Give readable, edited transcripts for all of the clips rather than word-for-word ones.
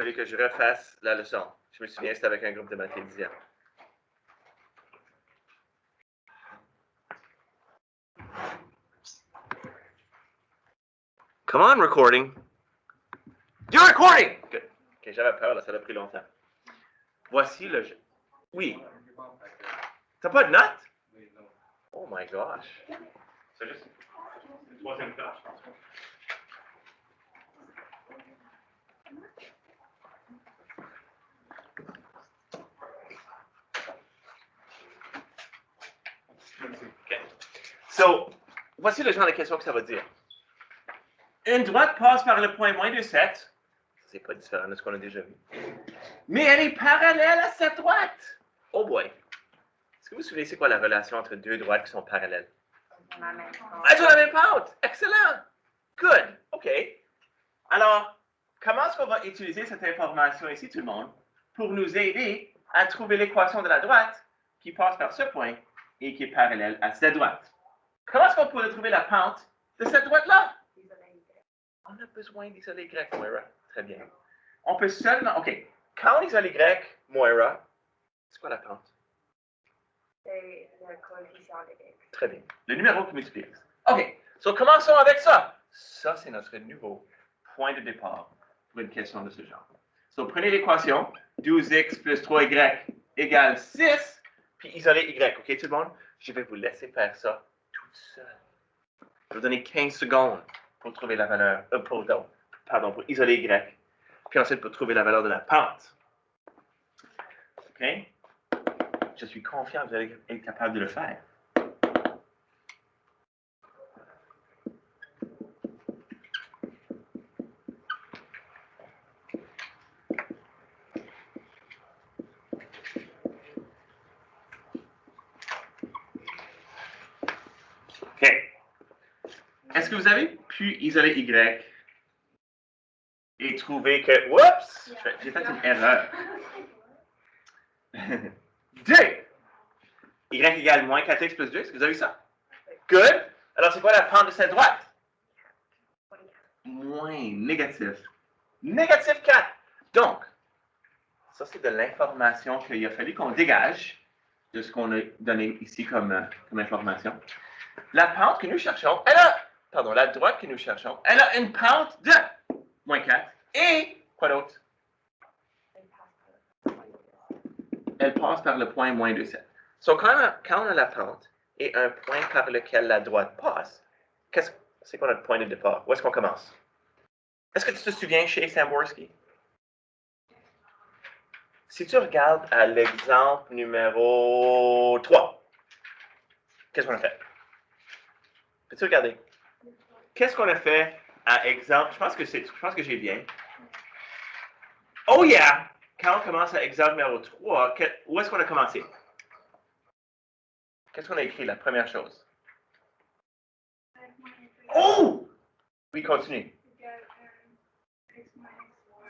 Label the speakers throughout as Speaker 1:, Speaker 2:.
Speaker 1: fallu que je refasse la leçon. Je me souviens, c'était avec un groupe de mathématiciens. Come on, recording. You're recording! Good. OK, j'avais peur, là, ça a pris longtemps. Voici le jeu. Oui. T'as pas de notes? Oh my gosh. C'est juste une troisième classe, je pense. OK. So, voici le genre de question que ça va dire. Une droite passe par le point moins de 7. C'est pas différent de ce qu'on a déjà vu. Mais elle est parallèle à cette droite. Oh boy. Est-ce que vous vous souvenez c'est quoi la relation entre deux droites qui sont parallèles? Elles ont la même pente. Excellent. Good. OK. Alors, comment est-ce qu'on va utiliser cette information ici, tout le monde, pour nous aider à trouver l'équation de la droite qui passe par ce point et qui est parallèle à cette droite? Comment est-ce qu'on pourrait trouver la pente de cette droite-là? On a besoin d'isoler Y, Moira. Très bien. On peut seulement... OK. Quand on isole Y, Moira, c'est quoi la pente?
Speaker 2: C'est le coefficient de X.
Speaker 1: Très bien. Le numéro qui multiplie X. OK. So, commençons avec ça. Ça, c'est notre nouveau point de départ pour une question de ce genre. So, prenez l'équation. 12x plus 3y égale 6. Puis isoler Y. OK, tout le monde? Je vais vous laisser faire ça toute seule. Je vais vous donner 15 secondes pour trouver la valeur, pour isoler Y. Puis ensuite, pour trouver la valeur de la pente. OK? Je suis confiant que vous allez être capable de le faire. OK. Est-ce que vous avez pu isoler Y et trouver que... Oups! J'ai fait une erreur. 2! Y égale moins 4x plus 2. Est-ce que vous avez vu ça? Good. Alors, c'est quoi la pente de cette droite? Moins négatif. Négatif 4. Donc, ça, c'est de l'information qu'il a fallu qu'on dégage de ce qu'on a donné ici comme information. La pente que nous cherchons, la droite que nous cherchons, elle a une pente de moins 4. Et, quoi d'autre? Elle passe par le point moins 2,7. So, quand on a la pente et un point par lequel la droite passe, c'est quoi notre point de départ? Où est-ce qu'on commence? Est-ce que tu te souviens chez Samborski? Si tu regardes à l'exemple numéro 3, qu'est-ce qu'on a fait? Peux-tu regarder? Qu'est-ce qu'on a fait à exemple? Je pense que j'ai bien. Oh yeah! Quand on commence à exemple numéro 3, où est-ce qu'on a commencé? Qu'est-ce qu'on a écrit, la première chose? Oh! Oui, continue.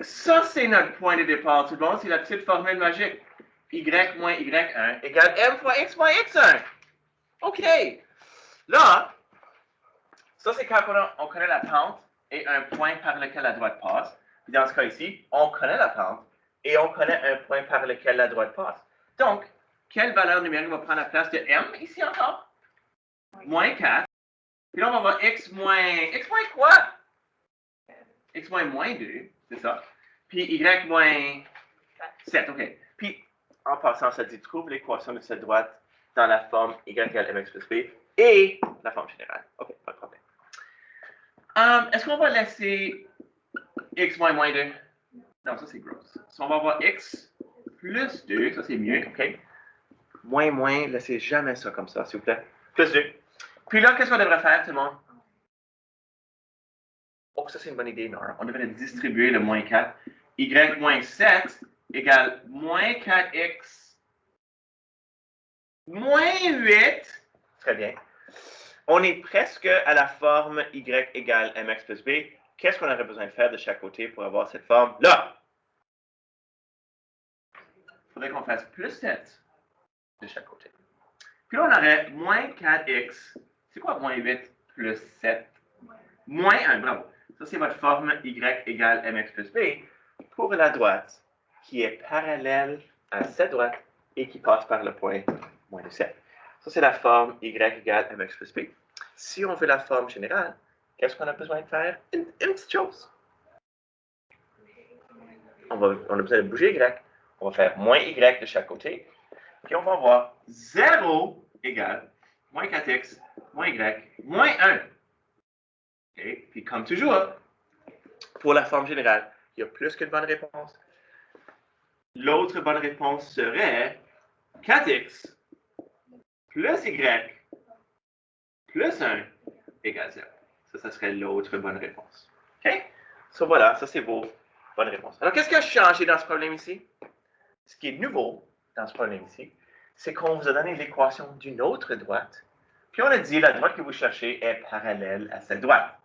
Speaker 1: Ça, c'est notre point de départ, tout le monde. C'est la petite formule magique. Y moins Y1 égale M fois X moins X1. OK. Là, ça, c'est quand on connaît la pente et un point par lequel la droite passe. Puis dans ce cas ici, on connaît la pente et on connaît un point par lequel la droite passe. Donc, quelle valeur numérique va prendre la place de M ici encore? Moins 4. Puis là, on va avoir X moins quoi? X moins 2, c'est ça. Puis Y moins 7, OK. Puis, en passant, ça dit, trouve l'équation de cette droite dans la forme Y égale MX plus B et la forme générale. OK, pas de problème. Est-ce qu'on va laisser X moins 2? Non, ça c'est gross. So, on va avoir X plus 2, ça c'est mieux, OK? Moins, laissez jamais ça comme ça, s'il vous plaît. Plus 2. Puis là, qu'est-ce qu'on devrait faire, tout le monde? Oh, ça c'est une bonne idée, Nora. On devrait distribuer le moins 4. Y moins 7 égale moins 4x moins 8. Très bien. On est presque à la forme Y égale MX plus B. Qu'est-ce qu'on aurait besoin de faire de chaque côté pour avoir cette forme-là? Il faudrait qu'on fasse plus 7 de chaque côté. Puis là, on aurait moins 4x. C'est quoi moins 8 plus 7? Moins 1, bravo. Ça, c'est votre forme Y égale MX plus B. pour la droite qui est parallèle à cette droite et qui passe par le point moins de 7. Ça, c'est la forme y égale mx plus b. Si on veut la forme générale, qu'est-ce qu'on a besoin de faire? Une petite chose. On a besoin de bouger y. On va faire moins y de chaque côté. Puis on va avoir 0 égale moins 4x, moins y, moins 1. Okay. Puis comme toujours, pour la forme générale, il y a plus qu'une bonne réponse. L'autre bonne réponse serait 4x plus y plus 1 égale 0. Ça serait l'autre bonne réponse. OK? So voilà, ça c'est vos bonnes réponses. Alors, qu'est-ce qui a changé dans ce problème ici? Ce qui est nouveau dans ce problème ici, c'est qu'on vous a donné l'équation d'une autre droite, puis on a dit la droite que vous cherchez est parallèle à cette droite.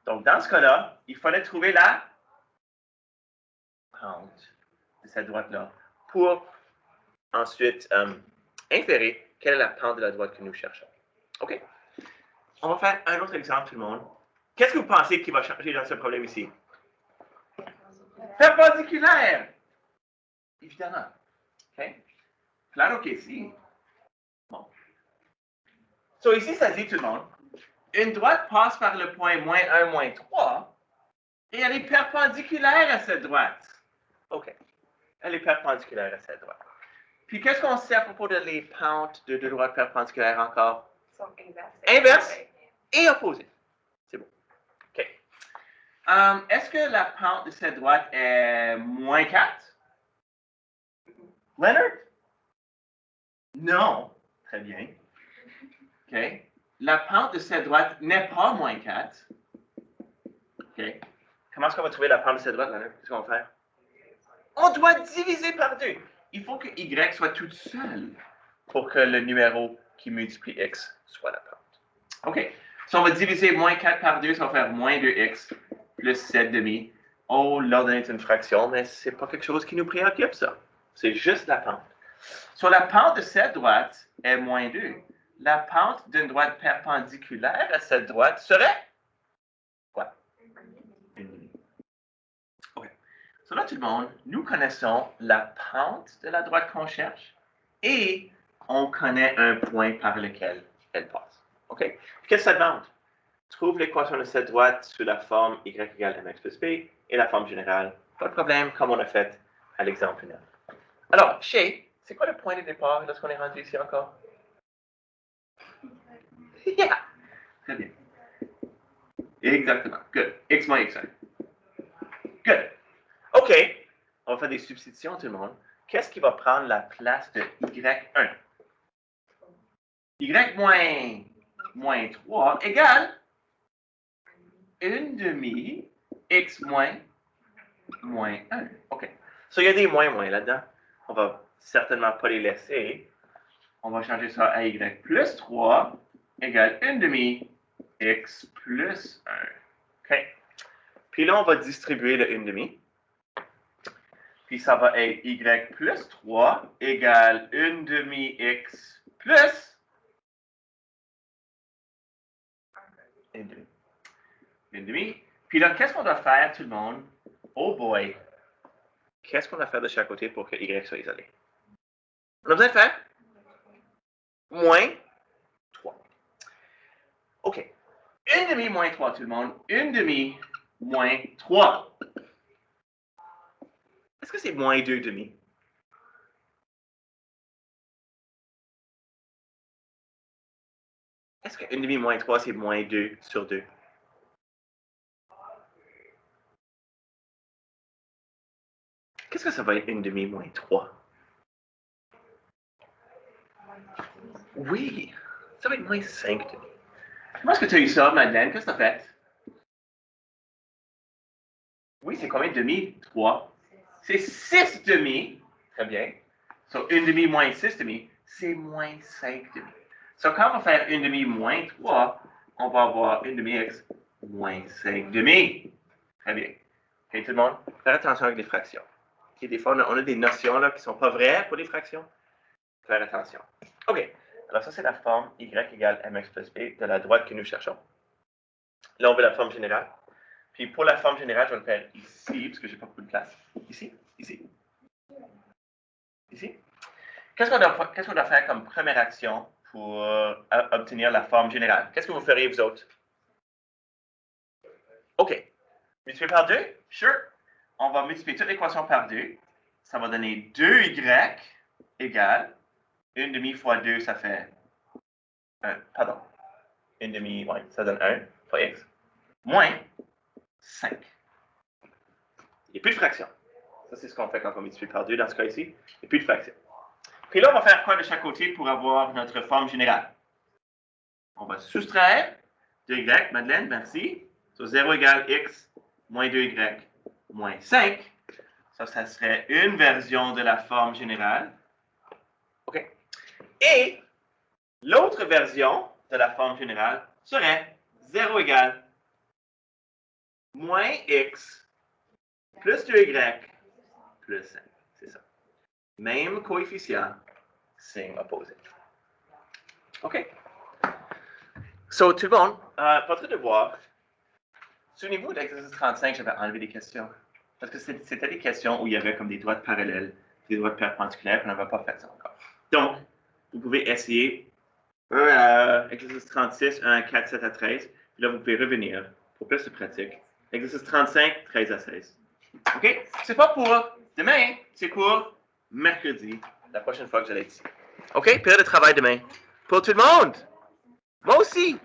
Speaker 1: Donc, dans ce cas-là, il fallait trouver la pente de cette droite-là pour ensuite inférer quelle est la pente de la droite que nous cherchons. OK? On va faire un autre exemple, tout le monde. Qu'est-ce que vous pensez qui va changer dans ce problème ici? Perpendiculaire! Évidemment. OK? Claro que si. Bon. So, ici, ça dit tout le monde. Une droite passe par le point moins 1, moins 3, et elle est perpendiculaire à cette droite. OK. Elle est perpendiculaire à cette droite. Puis, qu'est-ce qu'on sait à propos de les pentes de deux droites perpendiculaires encore?
Speaker 2: Sont inverses.
Speaker 1: Inverse et opposé. C'est bon. OK. Est-ce que la pente de cette droite est moins 4? Leonard? Non. Très bien. OK. La pente de cette droite n'est pas moins 4. OK. Comment est-ce qu'on va trouver la pente de cette droite, Leonard? Qu'est-ce qu'on va faire? On doit diviser par 2. Il faut que y soit toute seule pour que le numéro qui multiplie x soit la pente. OK. Si on va diviser moins 4 par 2, ça va faire moins 2x plus 7 demi. Oh, l'ordonnée est une fraction, mais ce n'est pas quelque chose qui nous préoccupe, ça. C'est juste la pente. Sur la pente de cette droite est moins 2. La pente d'une droite perpendiculaire à cette droite serait quoi? OK. So là, tout le monde, nous connaissons la pente de la droite qu'on cherche et on connaît un point par lequel elle passe. OK? Qu'est-ce que ça demande? Trouve l'équation de cette droite sous la forme y égale mx plus b et la forme générale. Pas de problème, comme on a fait à l'exemple 9. Alors, Shay, c'est quoi le point de départ lorsqu'on est rendu ici encore? Yeah! Très bien. Exactement. Good. X moins x1. Good. OK. On va faire des substitutions, tout le monde. Qu'est-ce qui va prendre la place de y1? Y moins 3 égale 1 demi x moins 1. OK. So, il y a des moins là-dedans. On va certainement pas les laisser. On va changer ça à y plus 3 égale 1 demi x plus 1. OK. Puis là, on va distribuer le 1 demi. Puis ça va être y plus 3 égale 1 demi x plus 1 demi. 1 demi. Puis là, qu'est-ce qu'on doit faire, tout le monde? Oh boy! Qu'est-ce qu'on doit faire de chaque côté pour que y soit isolé? On a besoin de faire moins 3. OK. 1 demi moins 3, tout le monde. 1 demi moins 3. Est-ce que c'est moins 2 demi? Est-ce que 1 demi moins 3, c'est moins 2 sur 2? Qu'est-ce que ça va être 1 demi moins 3? Oui, ça va être moins 5 demi. Comment est-ce que tu as eu ça, Madeleine? Qu'est-ce que tu as fait? Oui, c'est combien de demi? 3. C'est 6 demi. Très bien. So, 1 demi moins 6 demi, c'est moins 5 demi. So, quand on va faire 1 demi moins 3, on va avoir 1 demi x moins 5 demi. Très bien. OK, tout le monde? Faire attention avec les fractions. Okay, des fois, on a des notions là, qui ne sont pas vraies pour les fractions. Faire attention. OK. Alors, ça, c'est la forme y égale mx plus b de la droite que nous cherchons. Là, on veut la forme générale. Puis, pour la forme générale, je vais le faire ici, parce que je n'ai pas beaucoup de place. Ici, ici, ici. Qu'est-ce qu'on doit faire comme première action pour obtenir la forme générale? Qu'est-ce que vous feriez, vous autres? OK. Multiplier par 2? Sure. On va multiplier toute l'équation par 2. Ça va donner 2y égale 1 demi fois 2, ça fait 1. Pardon. 1 demi, ouais, ça donne 1 fois x. Moins 5. Il n'y a plus de fraction. Ça, c'est ce qu'on fait quand on multiplie par 2 dans ce cas ici. Il n'y a plus de fraction. Puis là, on va faire quoi de chaque côté pour avoir notre forme générale? On va soustraire 2y, Madeleine, merci. So, 0 égale x moins 2y moins 5. Ça serait une version de la forme générale. OK? Et l'autre version de la forme générale serait 0 égale moins x plus 2y plus 5. C'est ça. Même coefficient, signe opposé. OK? So, tout le monde, votre devoir, souvenez-vous de l'exercice 35, j'avais enlevé des questions. Parce que c'était des questions où il y avait comme des droites parallèles, des droites perpendiculaires, puis on n'avait pas fait ça encore. Donc, vous pouvez essayer exercice 36, 1 à 4, 7 à 13, puis là, vous pouvez revenir pour plus de pratique. Exercice 35, 13 à 16. OK? C'est pas pour demain, c'est pour mercredi, la prochaine fois que j'allais ici. OK? Période de travail demain. Pour tout le monde! Moi aussi!